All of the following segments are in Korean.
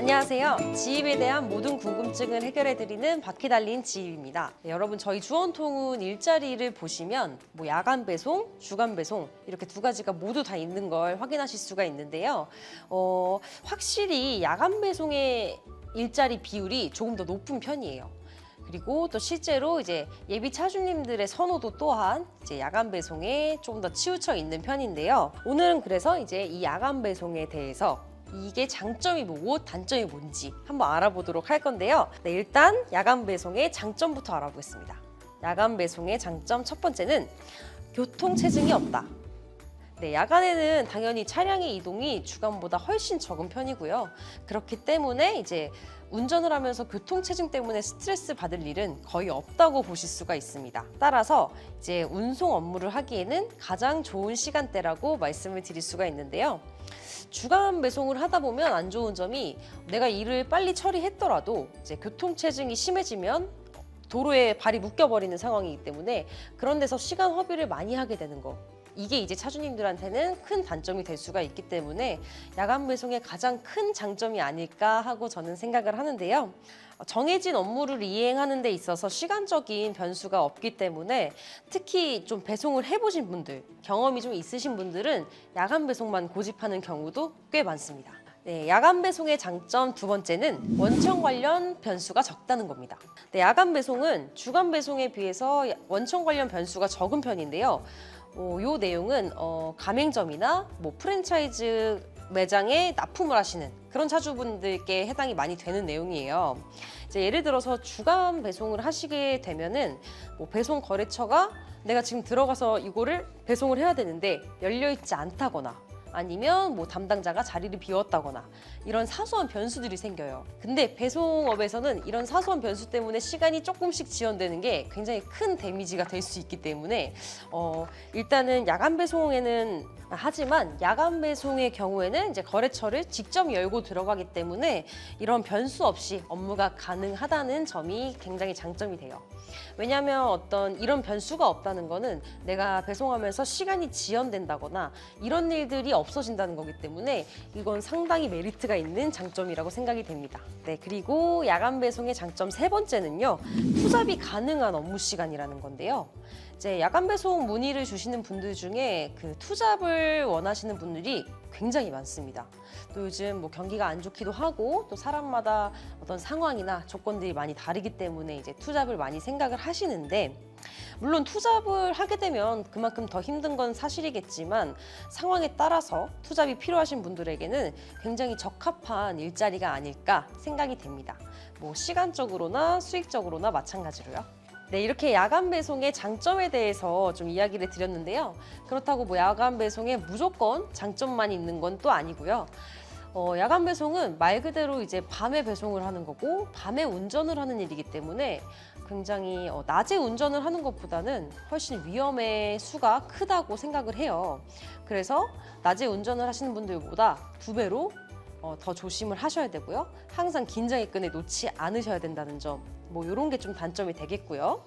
안녕하세요. 지입에 대한 모든 궁금증을 해결해드리는 바퀴 달린 지입입니다. 네, 여러분 저희 주원통운 일자리를 보시면 야간 배송, 주간 배송 이렇게 두 가지가 모두 다 있는 걸 확인하실 수가 있는데요. 확실히 야간 배송의 일자리 비율이 조금 더 높은 편이에요. 그리고 또 실제로 이제 예비 차주님들의 선호도 또한 이제 야간 배송에 조금 더 치우쳐 있는 편인데요. 오늘은 그래서 이제 이 야간 배송에 대해서 이게 장점이 뭐고 단점이 뭔지 한번 알아보도록 할 건데요. 네, 일단 야간 배송의 장점부터 알아보겠습니다. 야간 배송의 장점 첫 번째는 교통 체증이 없다. 네, 야간에는 당연히 차량의 이동이 주간보다 훨씬 적은 편이고요. 그렇기 때문에 이제 운전을 하면서 교통체증 때문에 스트레스 받을 일은 거의 없다고 보실 수가 있습니다. 따라서 이제 운송 업무를 하기에는 가장 좋은 시간대라고 말씀을 드릴 수가 있는데요. 주간 배송을 하다 보면 안 좋은 점이 내가 일을 빨리 처리했더라도 이제 교통체증이 심해지면 도로에 발이 묶여버리는 상황이기 때문에 그런 데서 시간 허비를 많이 하게 되는 거. 이게 이제 차주님들한테는 큰 단점이 될 수가 있기 때문에 야간 배송의 가장 큰 장점이 아닐까 하고 저는 생각을 하는데요. 정해진 업무를 이행하는 데 있어서 시간적인 변수가 없기 때문에 특히 좀 배송을 해보신 분들, 경험이 좀 있으신 분들은 야간 배송만 고집하는 경우도 꽤 많습니다. 네, 야간 배송의 장점 두 번째는 원청 관련 변수가 적다는 겁니다. 네, 야간 배송은 주간 배송에 비해서 원청 관련 변수가 적은 편인데요. 요 내용은 가맹점이나 프랜차이즈 매장에 납품을 하시는 그런 차주분들께 해당이 많이 되는 내용이에요. 이제 예를 들어서 주간 배송을 하시게 되면은 배송 거래처가 내가 지금 들어가서 이거를 배송을 해야 되는데 열려 있지 않다거나 아니면 담당자가 자리를 비웠다거나 이런 사소한 변수들이 생겨요. 근데 배송업에서는 이런 사소한 변수 때문에 시간이 조금씩 지연되는 게 굉장히 큰 데미지가 될 수 있기 때문에 일단은 야간 배송에는 하지만 야간 배송의 경우에는 이제 거래처를 직접 열고 들어가기 때문에 이런 변수 없이 업무가 가능하다는 점이 굉장히 장점이 돼요. 왜냐하면 이런 변수가 없다는 거는 내가 배송하면서 시간이 지연된다거나 이런 일들이 없어진다는 거기 때문에 이건 상당히 메리트가 있는 장점이라고 생각이 됩니다. 네, 그리고 야간 배송의 장점 세 번째는요. 투잡이 가능한 업무 시간이라는 건데요. 이제 야간 배송 문의를 주시는 분들 중에 그 투잡을 원하시는 분들이 굉장히 많습니다. 또 요즘 경기가 안 좋기도 하고 또 사람마다 어떤 상황이나 조건들이 많이 다르기 때문에 이제 투잡을 많이 생각을 하시는데 물론 투잡을 하게 되면 그만큼 더 힘든 건 사실이겠지만 상황에 따라서 투잡이 필요하신 분들에게는 굉장히 적합한 일자리가 아닐까 생각이 됩니다. 시간적으로나 수익적으로나 마찬가지로요. 네, 이렇게 야간 배송의 장점에 대해서 좀 이야기를 드렸는데요. 그렇다고 야간 배송에 무조건 장점만 있는 건 또 아니고요. 야간 배송은 말 그대로 이제 밤에 배송을 하는 거고 밤에 운전을 하는 일이기 때문에 굉장히 낮에 운전을 하는 것보다는 훨씬 위험의 수가 크다고 생각을 해요. 그래서 낮에 운전을 하시는 분들보다 2배로 더 조심을 하셔야 되고요. 항상 긴장의 끈을 놓지 않으셔야 된다는 점, 이런 게 좀 단점이 되겠고요.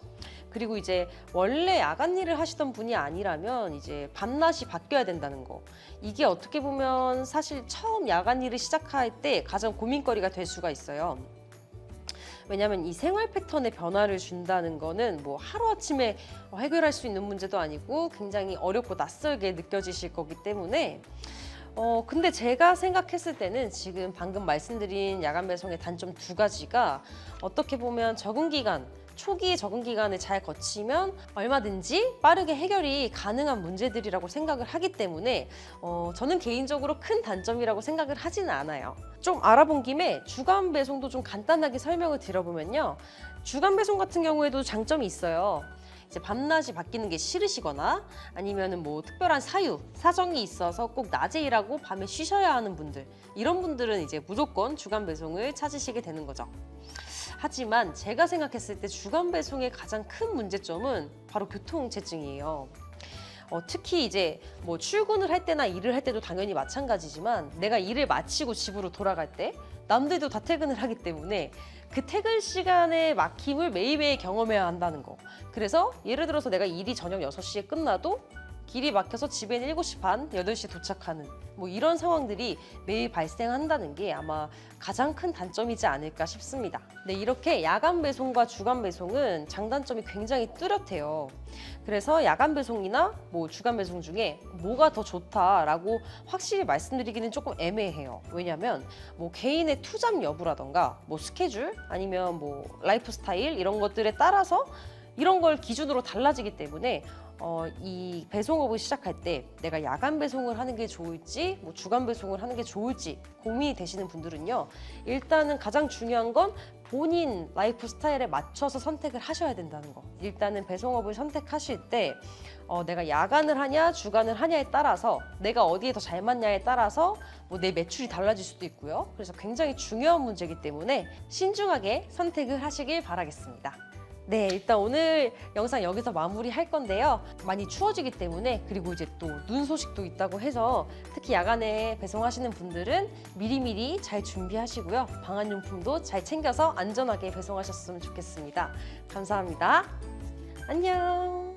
그리고 이제 원래 야간 일을 하시던 분이 아니라면 이제 밤낮이 바뀌어야 된다는 거. 이게 어떻게 보면 사실 처음 야간 일을 시작할 때 가장 고민거리가 될 수가 있어요. 왜냐하면 이 생활 패턴의 변화를 준다는 거는 하루아침에 해결할 수 있는 문제도 아니고 굉장히 어렵고 낯설게 느껴지실 거기 때문에 근데 제가 생각했을 때는 지금 방금 말씀드린 야간 배송의 단점 두 가지가 어떻게 보면 초기의 적응 기간을 잘 거치면 얼마든지 빠르게 해결이 가능한 문제들이라고 생각을 하기 때문에 저는 개인적으로 큰 단점이라고 생각을 하지는 않아요. 좀 알아본 김에 주간 배송도 좀 간단하게 설명을 드려보면요. 주간 배송 같은 경우에도 장점이 있어요. 이제 밤낮이 바뀌는 게 싫으시거나 아니면은 특별한 사정이 있어서 꼭 낮에 일하고 밤에 쉬셔야 하는 분들, 이런 분들은 이제 무조건 주간 배송을 찾으시게 되는 거죠. 하지만 제가 생각했을 때 주간 배송의 가장 큰 문제점은 바로 교통체증이에요. 특히 이제 출근을 할 때나 일을 할 때도 당연히 마찬가지지만 내가 일을 마치고 집으로 돌아갈 때 남들도 다 퇴근을 하기 때문에 그 퇴근 시간의 막힘을 매일매일 경험해야 한다는 거. 그래서 예를 들어서 내가 일이 저녁 6시에 끝나도 길이 막혀서 집에는 7시 반, 8시에 도착하는 뭐 이런 상황들이 매일 발생한다는 게 아마 가장 큰 단점이지 않을까 싶습니다. 네, 이렇게 야간 배송과 주간 배송은 장단점이 굉장히 뚜렷해요. 그래서 야간 배송이나 뭐 주간 배송 중에 뭐가 더 좋다라고 확실히 말씀드리기는 조금 애매해요. 왜냐하면 뭐 개인의 투잡 여부라던가 뭐 스케줄 아니면 뭐 라이프 스타일 이런 것들에 따라서 이런 걸 기준으로 달라지기 때문에 이 배송업을 시작할 때 내가 야간 배송을 하는 게 좋을지 뭐 주간 배송을 하는 게 좋을지 고민이 되시는 분들은요. 일단은 가장 중요한 건 본인 라이프 스타일에 맞춰서 선택을 하셔야 된다는 거. 일단은 배송업을 선택하실 때 내가 야간을 하냐 주간을 하냐에 따라서 내가 어디에 더 잘 맞냐에 따라서 뭐 내 매출이 달라질 수도 있고요. 그래서 굉장히 중요한 문제이기 때문에 신중하게 선택을 하시길 바라겠습니다. 네, 일단 오늘 영상 여기서 마무리할 건데요. 많이 추워지기 때문에 그리고 이제 또 눈 소식도 있다고 해서 특히 야간에 배송하시는 분들은 미리미리 잘 준비하시고요. 방한용품도 잘 챙겨서 안전하게 배송하셨으면 좋겠습니다. 감사합니다. 안녕.